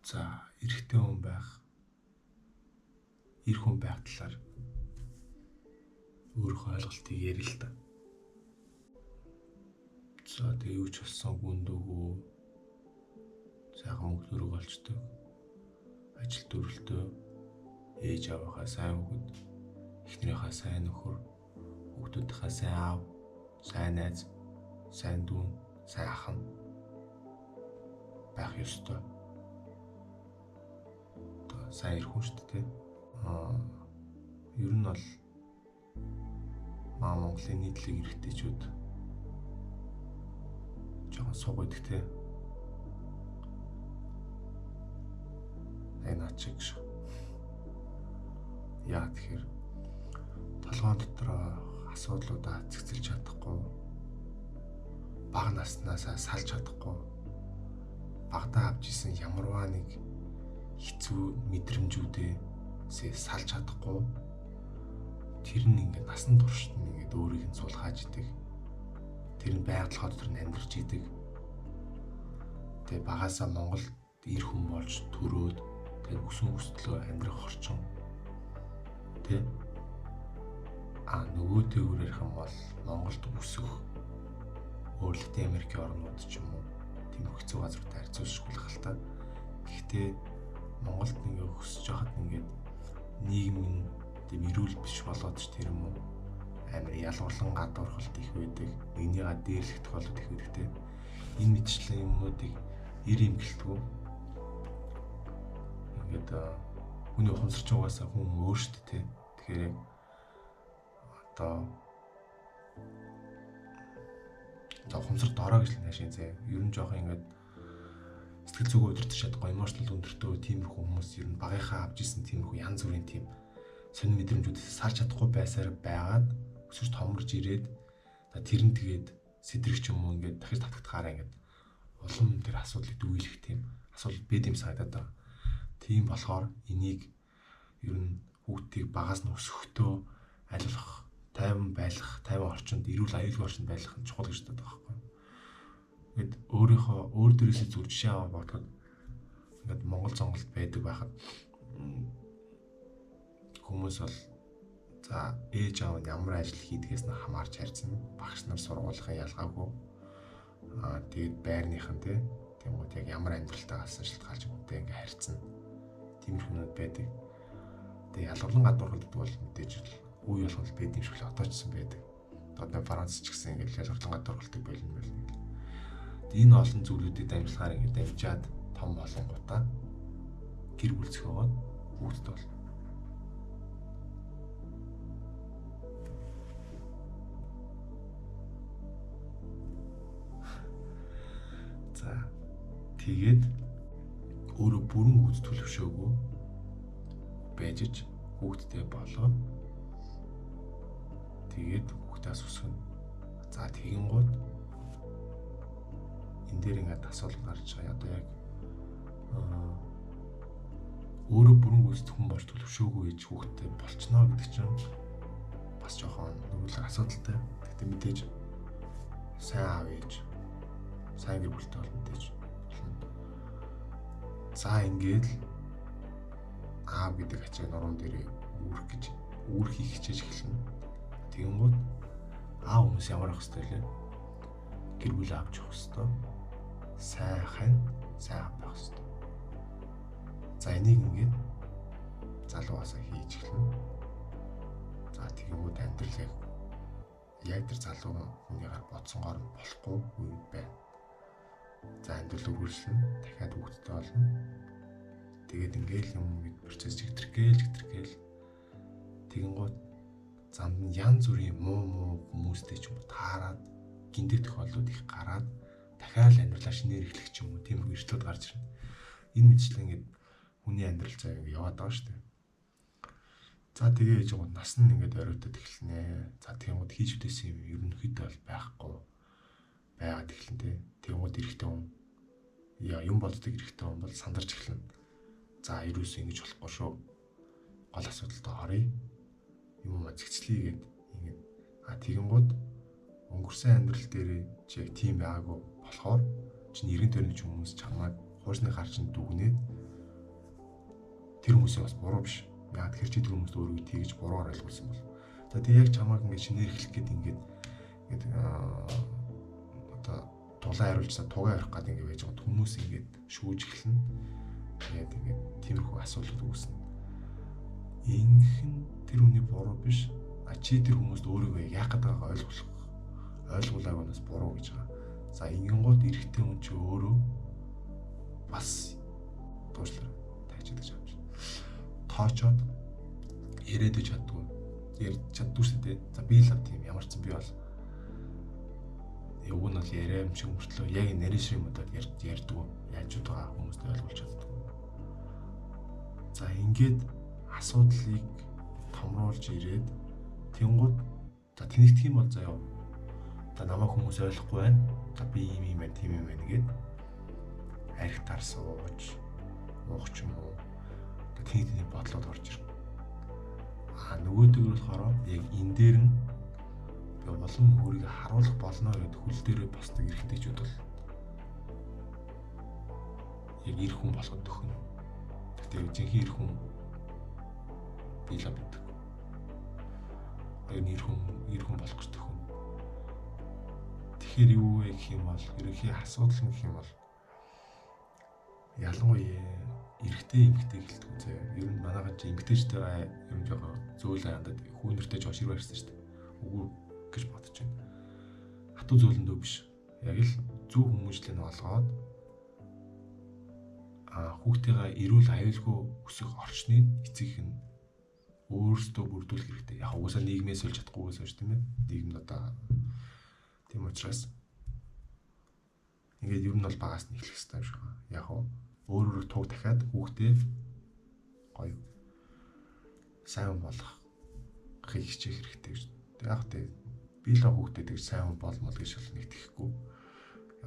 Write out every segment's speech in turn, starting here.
За, эрэгтэй хүн байх, эр хүн байх талаар өөрийнхөө ойлголтыг ярил л да. За, тэгээ юу ч болсон гүндөгөө сайхан мөнгө төрөг олцдог. Ажил төрөлтөө ээж аваахаа сайн хүүхэд, эхнэрийнхээ сайн нөхөр, хүүхдүүдийнхээ сайн аав, сайн найз, сайн дүү, сайн ах байх ёстой. Одоо сайн эр хүн шүү дээ. Ер нь бол Монголын нийтлэг эрэгтэйчүүд жоохон суг байдаг те. Наач гэж. Яа тэгэхээр толгойн дотор асуудлуудаа цэгцэлж чадахгүй, бага наснаасаа салж чадахгүй, багадаа авч исэн ямарваа нэг хэцүү мэдрэмжүүдээсээ салж чадахгүй, тэр нь ингээд насан туршид нь ингээд өөрийг нь сулгааж идэг. Тэр нь байгаль дотор нь амьдарч идэг. Тэгээ багаасаа Монголд эр хүн болж төрөөд тэгээ өсөн өстлөө амьдрах орчин. Тэ нөгөө төвөр ярих юм бол Монголд өсөх өөрлөлттэй Америкийн орнууд ч юм уу тийм хэцүү газруудад харьцуулшгүй л та. Гэхдээ Монголд ингээ өсөж байхад ингээд нийгмийн тийм эрүүл биш болоод ч тэр юм уу амар ялгарлан гадуурхалт их байдаг. Нэгнийгаа дээрлэх тохиолдол их байдаг те. Энэ мэтчлийн юмнуудыг эр имгэлтгүй ингээд хүний ухамсарч байгаасаа хүн өөртөө те. Тэгэхээр одоо ухамсар дорой гэж л наашин зэ. Ер нь жоохон ингээд сэтгэл зүгөө өдөртөж чадахгүй, эмоционал өндөртөө тиймэрхүү хүмүүс ер нь багийнхаа авч исэн тиймэрхүү янз бүрийн тийм сонир мэдрэмжүүдээс салж чадахгүй байсаар байгаад өсөж томорж ирээд тэр нь тэгээд сэтрэх юм уу ингээд дахиж татгахаараа ингээд улам тэр асуудлыг дүүйлэх тийм асуудал байд юм санагдаад байна. Тийм болохоор энийг ер нь хүүхдийг багаас нь өсөхдөө айлуулах, тайван байлгах, тайван орчинд, эрүүл аюулгүй орчинд байлгах нь чухал гэж боддог байхгүй. Ингээд өөрийнхөө өөр дээрээсээ зүр жишээ аваад бодоход ингээд Монгол зонголд байдаг байхад хүмүүс бол за ээж аав нь ямар ажил хийдгээс нь хамаарч харьцна. Багш нар сургуулийн ялгаагүй. Тэгээд байрныхан тийм гоо яг ямар амьдралтай галсан шалтгаалж өгдөө ингээ харьцна. Тиймэрхүүнүүд байдаг. Тэгээд ялгарлан гадуурхалд бол мэдээж үе болгол байд юм шиг л отоочсон байдаг. Одоо Франц ч гэсэн ингээ ялгарлан гадуурхалдаг байлна байл. Энэ олон зүйлүүдийг дамжуулахаар ингээ дамжаад том болонгуудаа гэр бүл зохиогоод хүүхдэд бол тэгээд өөрөө бүрэн гүйц төлөвшөөгүй байж хүүхдтэй болоод тэгээд хүүхдээс өсгөн. За тэгин гууд энэ дээр ингээд асуудал гарч байгаа. Одоо яг өөрөө бүрэн гүйц хүн болж төлөвшөөгүй гэж хүүхдтэй болчихно гэдэг чинь бас жоохон нөгөө асуудалтай. Тэгтээ мэдээж сайн аав ээж, сайн гэр бүлтэй бол мэдээж. За ингээд аав гэдэг ачааг нуруунд дээр үүрхийг хичээж эхэлнэ. Тэгэнгүүт аав хүмүүс ямар ах хэвтэй лээ. Гэр бүл авч явах хэвтэй. Сайн байх хэвтэй. За энийг ингээд залуугасаа хийж эхэлнэ. За тэгэнгүүт амьдрал яг тэр залуу хүнийгээр бодсонгоор нь болохгүй үе байна. За амьдрал үргэлжлэн дахиад хүүхдтэй болно. Тэгээд ингээл юм процесс чигтэргээл тэгэнгүүт замд нь янз бүрийн муу хүмүүстэй ч юм уу таарад гиндэг тохиолдлууд их гараад дахиад амьдралаа шинээр эхлэх ч юм уу тийм эрсдлүүд гарч ирнэ. Энэ мэтчлэн ингээд хүний амьдрал зав ингээд яваад байгаа шүү дээ. За тэгээ ээж гоо нас нь ингээд оройтод эхэлнэ. За тэгэнгүүт хийж үтээсэн юм ерөнхийдөө бол байхгүй байгаад эхэлнэ. Тэгэнгүүт эрэхтэй хүн юм болдог эрэхтэй хүн бол сандарч эхэлнэ. За ерөөсөө ингэж болохгүй шүү. Гол асуудалтай оръё. Юм зэгцлийгээд ингэ тэгэнгүүт өнгөрсөн амьдрал дээр чи яг тийм байгаагүй болохоор чи нэрэн төрний хүмүүс чамайг хуурсны гарчин дүгнээд тэр хүмүүсийн бас буруу биш. Яг тэр чи тэр хүмүүст өөрийгөө тэгж буруугаар ойлгуулсан бол. За тэг яг чамааг ингээд шинээр эхлэх гээд ингээд одоо тулаа хариулжсаа тугаа ярих гэдэг ингээд байж байгаа хүмүүс ингээд шүүж эхэлнэ. Тэгээд ингээд тиймэрхүү асуудал үүснэ. Ингэхэн тэр хүний буруу биш. Чи тэр хүмүүст өөрийгөө яах гээд байгаагаа ойлгуулаагүй нас буруу гэж байгаа. За ингэнгууд эрэгтэй хүн чи өөрөө бас туушлаа тайчдаг гэж тоочоод яриад чаддгүй. Ярь чаддгүй шүү дээ. За би л тийм ямар ч юм би бол уг нь бол яриа юм шиг мөртлөө яг нарийн юм удаад ярьдгүй. Яаж ч байгаа хүмүүст ойлгуулж чаддгүй. За ингээд асуудлыг томруулж ирээд тэнгууд за тэнэгдэх юм бол заяа. За намайг хүмүүс ойлгохгүй байна. За би ийм байна, тийм юм байна гэд архитаар сууж уух ч юм уу. Тэнэгдний бодлоод орж ирнэ. Нөгөөдөг нь болохоор яг энэ дээр нь би болон өөрийгөө харуулах болно гэдэг хөл дээрээ босдог эрэгтэйчүүд бол яг эр хүн болоход төхнө. Тэгтээ жинхэнэ эр хүн биелээ битг. Эр хүн болох гэж төхнө. Тэгэхээр юу вэ гэх юм бол ерөнхий асуудал нь гэх юм бол ялангуяа эрэгтэй эмэгтэй гэлтгүй заяа. Ер нь манайхан чи эмэгтэйчтэйгээ юм жоохон зөөлөн хандаад хүүнэртэй жоо шир барьсан шүү дээ. Үгүй гэж бодож байна. Хатуу зөөлөндөө биш. Яг л зөв хүмүүжлийг олгоод хүүхдтэйгээ эрүүл аюулгүй өсөх орчныг эцэг нь өөрсдөө бүрдүүлэх хэрэгтэй. Яг угаасаа нийгмээс олж чадахгүйгээс байж тийм ээ. Нийгэмд одоо тийм учраас ингээд ер нь бол багаас нь эхлэх хэрэгтэй юм шиг байна. Яг өөрөөр туг дахиад хүүхдээ гоё сайн болгохыг хичээх хэрэгтэй гэж. Яг тэ би л хүүхдээ тэгж сайн болмол гэж бол нэг тэхгүй.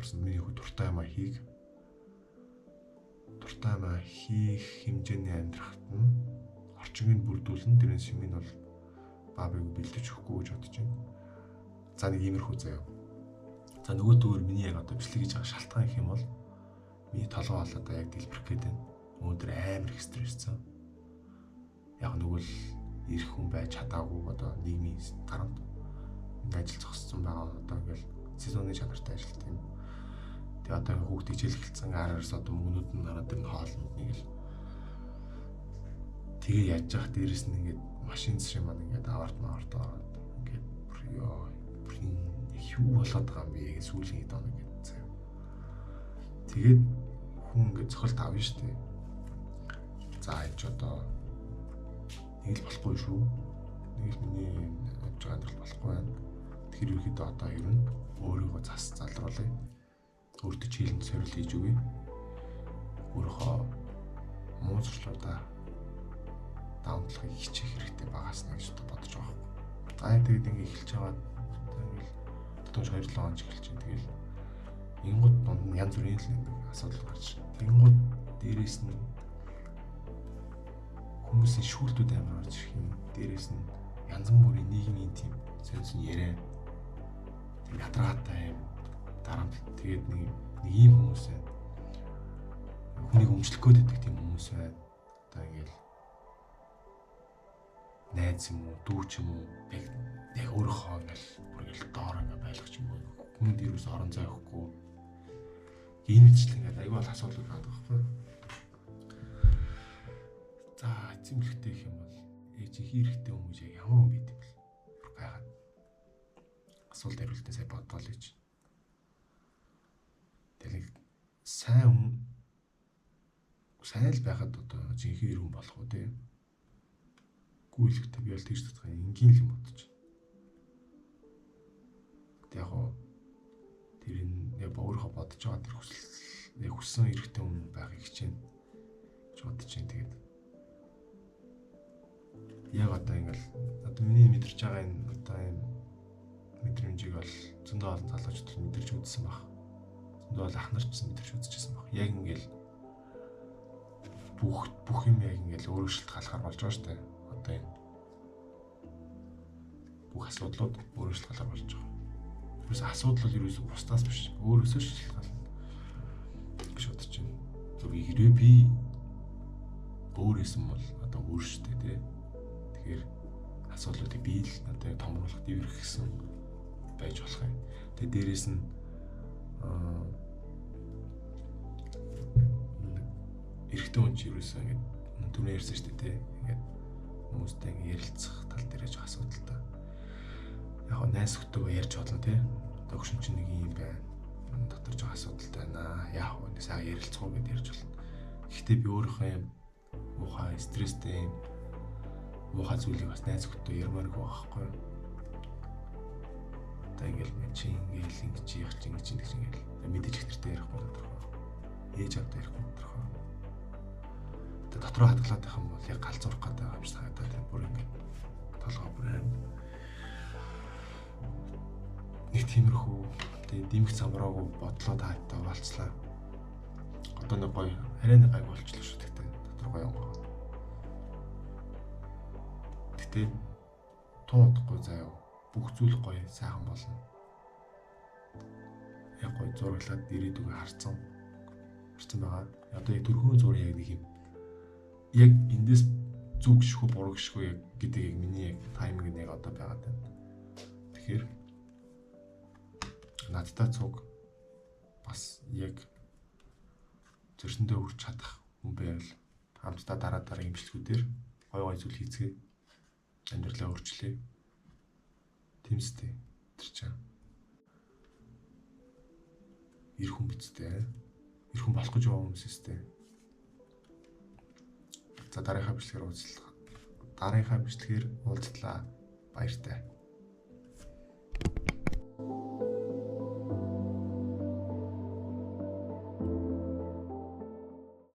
Ярсан миний хүү дуртай юм хийх хэмжээний амьдрахад нь орчиныг бүрдүүлэн тэрнээс юм нь бол баабыг бэлдэж өгөхгүй гэж бодож байна. За нэг иймэрхүү заяа. За нөгөө төгөр миний яг одоо бичлэг хийж байгаа шалтгаан гэх юм бол миний толгой болоод яг дэлбэрэх гээд байна. Өнөөдөр амар их стрессцэн. Яг нөгөө л ирэх хүн байж чадаагүй одоо нийгмийн гарамт ажил зогссон байгаа одоо ингээл сезонны чанартай ажилт юм. Тэгээ одоо ингээ хүүхд хичээл эхэлсэн араас одоо мөнгнүүд нь хараад ирнэ хоолнд нэг л тэгээ яаж яах дээрээс нь ингээд машин зэшин маань ингээд аварт ороод ингээд юу болоод байгаа юм бэ сүүлийн хэд оног гэдэг. Тэгээд хүн ингээд цохолт авна шүү дээ. За энэ ч одоо нэг л болохгүй шүү. Нэг л миний явж байгаа амьдрал болохгүй байна. Тэгэхээр ерөөхдөө одоо ер нь өөрийгөө залруулъя. Өөртөө чийлэн сорил хийж өгье. Өөрийнхөө муу зуршлуудаа даунтлахыг хичээх хэрэгтэй багаас нь гэж бодож байгаа юм. За тэгээд ингээд эхэлж байгаа ингээл тотож 2-7 он эхэлж байна. Тэгэл ингууд донд нь янз бүрийн л асуудал гарч байна. Ингууд дээрээс нь хүмүүсийн шүүлтүүд амар орж ирэх юм. Дээрээс нь янз бүрийн нийгмийн тийм сонсон яриа. Тэг ядраатай юм. Дараа нь тэгээд нэг ийм хүмүүс байна. Хүнийг өмчлөх гээд байдаг тийм хүмүүс байна. Одоо ингээл найз юм уу, дүү ч юм уу яг өөрөөхөө ингээл бүр ингээл доор ингээ байлгах юм уу. Хүнд юус орон зай өгөхгүй. Энэ мэтлэн ингээд аюул асуудал байдаг байхгүй. За эзэмлэгтэй гэх юм бол ээжийн хэрэгтэй хүмүүс яг ямар хүн байд юм бэл. Байгаад асуулт хариултаа сая бодоол гэж. Тэгээд сайн л байхад одоо жинхэнэ хүн болох уу те. Гүйлэгтэй би бол тэгж бодох юм энгийн л юм бодож. Тэг яг гоо тэр энэ яг өөрийнхөө бодож байгаа тэр хүсэл яг хүссэн эрэгтэй хүн байхыг хичээнэ гэж бодож байна. Тэгээд яг одоо ингээл одоо миний мэдэрч байгаа энэ одоо энэ мэдрэмжийг бол зөндөө олон залуучууд мэдэрч үзсэн баг. Зөндөө бол ах нарч мэдэрч үзчихсэн баг. Яг ингээл бүх юм яг ингээл өөрчлөлт халахаар болж байгаа шүү дээ. Одоо энэ бүх асуудлууд өөрчлөлт халахаар болж байгаа. Юус асуудал бол юус бусдаас биш. Өөрөөсөө шалтгаална гэж бодож байна. Зөв ирээ би өөр өөрөөс нь бол одоо өөрштэй тий. Тэгэхээр асуудлуудыг бий л одоо томруулах дэврэх гэсэн байж болох юм. Тэгээ дээрэс нь эрэгтэй хүн ч ерөөсөө ингэ түрүү ярьсан шүү дээ тий. Ингээд хүмүүстэй ингэ ярилцах тал дээр жоо асуудалтай. Яг нь найс хөтөөгөө ярьж болно тий. Догшин чинь нэг юм байна. Дотор жоо асуудалтай байна. Яг нь сайхан ярилцах уу гэдээ ярьж болно. Гэхдээ би өөрийнхөө юм муухай стресстэй юм муухай зүйлийг бас найз хөтөө ярмааргүй байхгүй юу? Одоо ингээл чи ингээл ингэж яах чи ингэж ингээл мэдээж их нэртэй ярихгүй тодорхой. Ээж авдаа ярихгүй тодорхой. Тэгээ дотроо хадгалаад байх юм бол яг галзуурах гэдэг юм шиг санагдаад байна. Бүр ингээд толгой бүр аим. Нэг тиймэрхүү тэгээ димх замраагүй бодлоо таатаа болцлаа. Одоо нэг гоё арай нэг гайг болчихлоо шүү дээ. Дотор гоё юм байна. Гэтэ туудахгүй заяа. Бүх зүйл гоё сайхан болно. Яг гоё зураглаад ирээдүгөө харсан байгаа. Одоо яг төрхөө зураг яг нэг юм. Яг эндээс зүг гიშгүй буруу гიშгүй яг гэдэг яг миний яг тайминг нэг одоо байгаад байна. Тэгэхээр надтай цуг бас яг зөрсөндөө хүрч чадах хүн байвал хамтдаа дараа имжлэгүүдээр гой зүйл хийцгээе. Амьдралаа өөрчлөе. Тэмстэй тэр чинь эр хүн бицтэй. Эр хүн болох гэж байгаа хүмүүстэй. За дараагийн бичлэгээр уулзлаа. Баяртай.